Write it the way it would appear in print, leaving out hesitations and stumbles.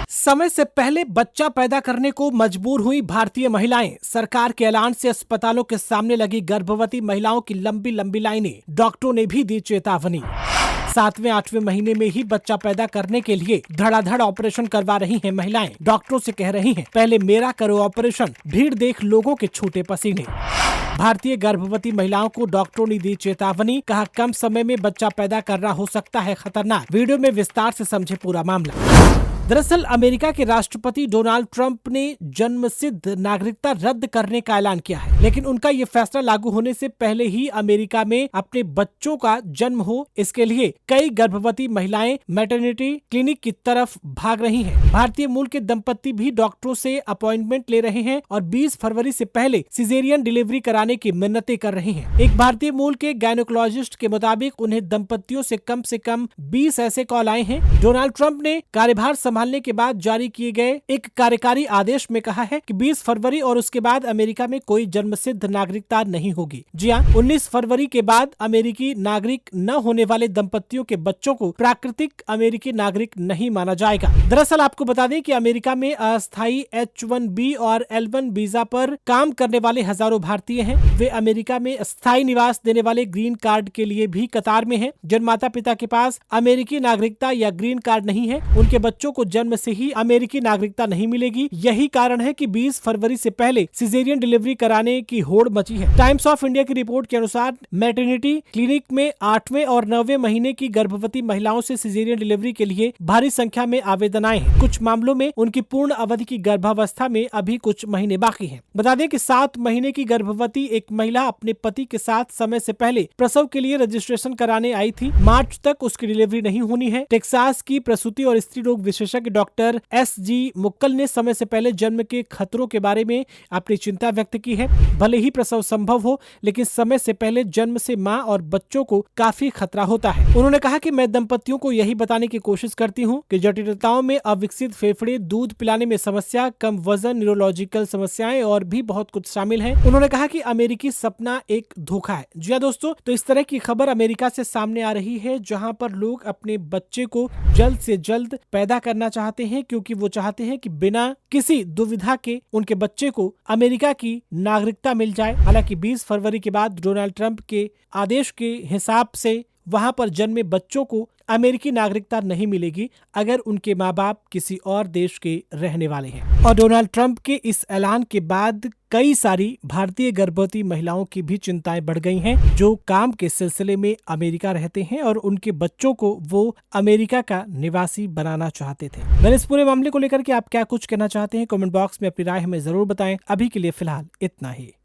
समय से पहले बच्चा पैदा करने को मजबूर हुई भारतीय महिलाएं। सरकार के ऐलान से अस्पतालों के सामने लगी गर्भवती महिलाओं की लंबी लंबी लाइनें। डॉक्टरों ने भी दी चेतावनी। 7वें 8वें महीने में ही बच्चा पैदा करने के लिए धड़ाधड़ ऑपरेशन करवा रही हैं महिलाएं। डॉक्टरों से कह रही हैं, पहले मेरा करो ऑपरेशन। भीड़ देख लोगों के छूटे पसीने। भारतीय गर्भवती महिलाओं को डॉक्टरों ने दी चेतावनी। कहा, कम समय में बच्चा पैदा करना हो सकता है खतरनाक। वीडियो में विस्तार से समझे पूरा मामला। दरअसल अमेरिका के राष्ट्रपति डोनाल्ड ट्रंप ने जन्मसिद्ध नागरिकता रद्द करने का ऐलान किया है, लेकिन उनका ये फैसला लागू होने से पहले ही अमेरिका में अपने बच्चों का जन्म हो, इसके लिए कई गर्भवती महिलाएं मैटरनिटी क्लिनिक की तरफ भाग रही हैं। भारतीय मूल के दंपति भी डॉक्टरों से अपॉइंटमेंट ले रहे हैं और 20 फरवरी से पहले सिजेरियन डिलीवरी कराने की मिन्नतें कर रही हैं। एक भारतीय मूल के गायनोकोलॉजिस्ट के मुताबिक उन्हें दंपतियों से कम 20 ऐसे कॉल आए हैं। डोनाल्ड ट्रंप ने कार्यभार संभालने के बाद जारी किए गए एक कार्यकारी आदेश में कहा है कि 20 फरवरी और उसके बाद अमेरिका में कोई जन्मसिद्ध नागरिकता नहीं होगी। जी हाँ, 19 फरवरी के बाद अमेरिकी नागरिक न होने वाले दंपतियों के बच्चों को प्राकृतिक अमेरिकी नागरिक नहीं माना जाएगा। दरअसल आपको बता दें कि अमेरिका में अस्थायी H-1B और L-1 वीजा पर काम करने वाले हजारों भारतीय हैं। वे अमेरिका में स्थायी निवास देने वाले ग्रीन कार्ड के लिए भी कतार में हैं। जिन माता पिता के पास अमेरिकी नागरिकता या ग्रीन कार्ड नहीं है, उनके बच्चों को जन्म से ही अमेरिकी नागरिकता नहीं मिलेगी। यही कारण है कि 20 फरवरी से पहले सिजेरियन डिलीवरी कराने की होड़ मची है। टाइम्स ऑफ इंडिया की रिपोर्ट के अनुसार मैटरनिटी क्लिनिक में 8वें और 9वें महीने की गर्भवती महिलाओं से सिजेरियन डिलीवरी के लिए भारी संख्या में आवेदन आए हैं। कुछ मामलों में उनकी पूर्ण अवधि की गर्भावस्था में अभी कुछ महीने बाकी हैं। बता दें कि 7 महीने की गर्भवती एक महिला अपने पति के साथ समय से पहले प्रसव के लिए रजिस्ट्रेशन कराने आई थी। मार्च तक उसकी डिलीवरी नहीं होनी है। टेक्सास की प्रसूति और स्त्री रोग विशेषज्ञ डॉक्टर S.G. मुक्कल ने समय से पहले जन्म के खतरों के बारे में अपनी चिंता व्यक्त की है। भले ही प्रसव संभव हो, लेकिन समय से पहले जन्म से मां और बच्चों को काफी खतरा होता है। उन्होंने कहा कि मैं दंपतियों को यही बताने की कोशिश करती हूं कि जटिलताओं में अविकसित फेफड़े, दूध पिलाने में समस्या, कम वजन, न्यूरोलॉजिकल समस्याएं और भी बहुत कुछ शामिल है। उन्होंने कहा कि अमेरिकी सपना एक धोखा है। जी हाँ दोस्तों, तो इस तरह की खबर अमेरिका से सामने आ रही है, जहाँ पर लोग अपने बच्चे को जल्द से जल्द पैदा करना चाहते हैं, क्योंकि वो चाहते हैं कि बिना किसी दुविधा के उनके बच्चे को अमेरिका की नागरिकता मिल जाए। हालांकि 20 फरवरी के बाद डोनाल्ड ट्रंप के आदेश के हिसाब से वहां पर जन्मे बच्चों को अमेरिकी नागरिकता नहीं मिलेगी अगर उनके माँ बाप किसी और देश के रहने वाले हैं। और डोनाल्ड ट्रंप के इस ऐलान के बाद कई सारी भारतीय गर्भवती महिलाओं की भी चिंताएं बढ़ गई हैं, जो काम के सिलसिले में अमेरिका रहते हैं और उनके बच्चों को वो अमेरिका का निवासी बनाना चाहते थे। मैंने इस पूरे मामले को लेकर के आप क्या कुछ कहना चाहते हैं, कमेंट बॉक्स में अपनी राय हमें जरूर बताएं। अभी के लिए फिलहाल इतना ही।